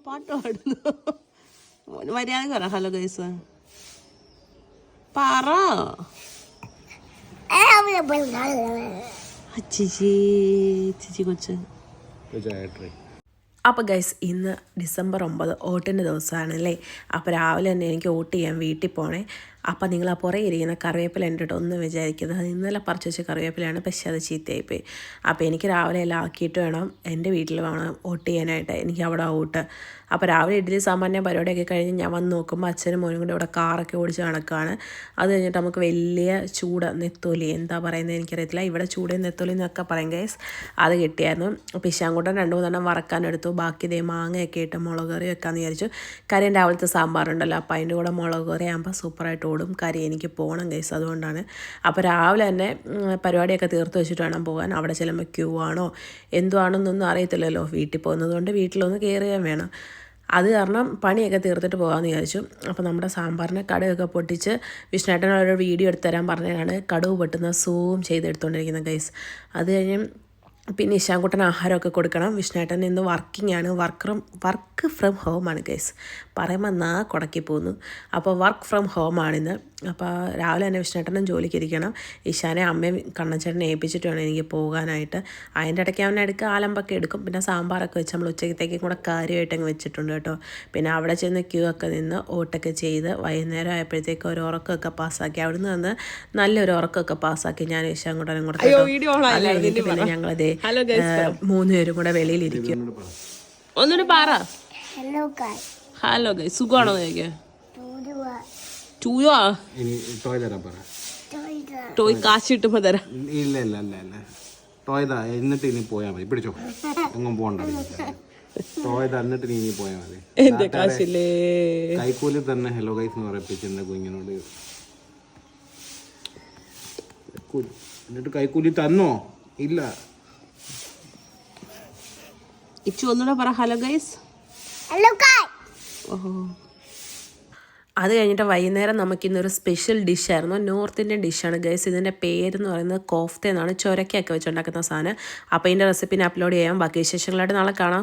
പാട്ട് പാടുന്നു. മര്യാദ പറ ഹലോ ഗൈസ് പറ. ചേച്ചി കൊച്ച്. അപ്പോൾ ഗൈസ് ഇന്ന് ഡിസംബർ 9 ഓട്ടിൻ്റെ ദിവസമാണല്ലേ. അപ്പോൾ രാവിലെ തന്നെ എനിക്ക് വോട്ട് ചെയ്യാൻ വീട്ടിൽ പോകണേ. അപ്പോൾ നിങ്ങൾ ആ പുറകെ ഇരിക്കുന്ന കറിവേപ്പില എൻ്റെ ഇട്ട് ഒന്നും വിചാരിക്കുന്നത് അത് ഇന്നലെ പറിച്ച് വെച്ച കറിവേപ്പിലയാണ്, പക്ഷേ അത് ചീത്തയായിപ്പോയി. അപ്പോൾ എനിക്ക് രാവിലെ എല്ലാം ആക്കിയിട്ട് വേണം എൻ്റെ വീട്ടിൽ വേണം വോട്ട് ചെയ്യാനായിട്ട്. എനിക്ക് അവിടെ വോട്ട്. അപ്പോൾ രാവിലെ ഇഡ്ഡലി സാമാന്യ പരിപാടിയൊക്കെ കഴിഞ്ഞ് ഞാൻ വന്ന് നോക്കുമ്പോൾ അച്ഛനും മോനും കൂടെ ഇവിടെ കാറൊക്കെ ഓടിച്ച് നടക്കുകയാണ്. അത് കഴിഞ്ഞിട്ട് നമുക്ക് വലിയ ചൂട് നെത്തോലി എന്താ പറയുന്നത് എനിക്കറിയത്തില്ല, ഇവിടെ ചൂട് നെത്തോലി എന്നൊക്കെ പറയും ഗൈസ്. അത് കിട്ടിയായിരുന്നു. പിശാങ്കൂട്ടൻ 2-3 വറക്കാനെടുത്തു. ബാക്കി ഇതേ മാങ്ങയൊക്കെ ഇട്ട് മുളക് കറി വെക്കാമെന്ന് വിചാരിച്ചു. കറി രാവിലത്തെ സാമ്പാറുണ്ടല്ലോ, അപ്പോൾ അതിൻ്റെ കൂടെ മുളക് കറി ആകുമ്പോൾ സൂപ്പറായിട്ട് ഓടും. കറി എനിക്ക് പോകണം ഗൈസ്, അതുകൊണ്ടാണ്. അപ്പോൾ രാവിലെ തന്നെ പരിപാടിയൊക്കെ തീർത്ത് വെച്ചിട്ട് വേണം പോകാൻ. അവിടെ ചിലപ്പോൾ ക്യൂ ആണോ എന്തുവാണെന്നൊന്നും അറിയത്തില്ലല്ലോ. വീട്ടിൽ പോകുന്നത് കൊണ്ട് വീട്ടിലൊന്ന് കയറുകയും വേണം. അത് കാരണം പണിയൊക്കെ തീർത്തിട്ട് പോകാമെന്ന് വിചാരിച്ചു. അപ്പോൾ നമ്മുടെ സാമ്പാറിന് കടുകൊക്കെ പൊട്ടിച്ച് വിഷ്ണുവേട്ടനോട് വീഡിയോ എടുത്ത് തരാൻ പറഞ്ഞതാണ് കടുക് പൊട്ടുന്ന സൂം ചെയ്തെടുത്തുകൊണ്ടിരിക്കുന്നത് ഗൈസ്. അത് കഴിഞ്ഞ് പിന്നെ ഇശാൻകുട്ടന് ആഹാരമൊക്കെ കൊടുക്കണം. വിഷ്ണുവേട്ടൻ ഇന്ന് വർക്കിംഗ് ആണ്. വർക്ക് ഫ്രം ഹോമാണ് ഗൈസ്. പറയുമ്പോൾ കുടക്കി പോകുന്നു. അപ്പോൾ വർക്ക് ഫ്രം ഹോമാണിന്ന്. അപ്പോൾ രാവിലെ തന്നെ വിഷ്ണുവേട്ടനും ജോലിക്ക് ഇരിക്കണം. ഇശാനെ അമ്മയും കണ്ണൻചേട്ടനെ ഏൽപ്പിച്ചിട്ട് വേണം എനിക്ക് പോകാനായിട്ട്. അതിൻ്റെ ഇടയ്ക്ക് അവനെ എടുക്കുക ആലമ്പൊക്കെ എടുക്കും. പിന്നെ സാമ്പാറൊക്കെ വെച്ച് നമ്മൾ ഉച്ചക്കത്തേക്കും കൂടെ കാര്യമായിട്ട് അങ്ങ് വെച്ചിട്ടുണ്ട് കേട്ടോ. പിന്നെ അവിടെ ചെന്ന് ക്യൂ ഒക്കെ നിന്ന് വോട്ടൊക്കെ ചെയ്ത് വൈകുന്നേരം ആയപ്പോഴത്തേക്ക് ഒരു ഉറക്കമൊക്കെ പാസ്സാക്കി. അവിടെ നിന്ന് വന്ന് നല്ലൊരു ഉറക്കമൊക്കെ പാസ്സാക്കി ഞാൻ ഇശാൻകുട്ടനും കൂടെ. പിന്നെ ഞങ്ങളതേ 3 പേരും കൂടെ വെളിയിലിരിക്കും. ഒന്നുകൂടെ പറ. ഹലോ ഗൈസ് സുഖമാണോ ചോദിക്കാൻ? ടോയ് കാശ് കിട്ടുമ്പോ തരാം. ഇല്ല ടോയ് താ എന്നിട്ട് ഇനി പോയാ മതി. പിടിച്ചോ, എങ്ങും പോണ്ട. ടോയ് തന്നിട്ട് നീ പോയാ മതി. എന്റെ കാശില്ലേ കൈക്കൂലി തന്നെ ഹലോ ഗൈസ് എന്ന് പറയിപ്പിച്ച് എന്റെ കുഞ്ഞിനോട്. എന്നിട്ട് കൈക്കൂലി തന്നോ? ഇല്ല. ഇച്ചു ഒന്നുകൂടെ പറ ഹലോ ഗൈസ്. ഓഹോ. അത് കഴിഞ്ഞിട്ട് വൈകുന്നേരം നമുക്കിന്നൊരു സ്പെഷ്യൽ ഡിഷായിരുന്നു. നോർത്ത് ഇന്ത്യൻ ഡിഷാണ് ഗൈസ്. ഇതിൻ്റെ പേരെന്ന് പറയുന്നത് കോഫ്ത എന്നാണ്. ചൊരക്കയൊക്കെ വെച്ചുണ്ടാക്കുന്ന സാധനം. അപ്പോൾ ഇതിൻ്റെ റെസിപ്പിനെ അപ്ലോഡ് ചെയ്യാം. ബാക്കി വിശേഷങ്ങളായിട്ട് നാളെ കാണാം.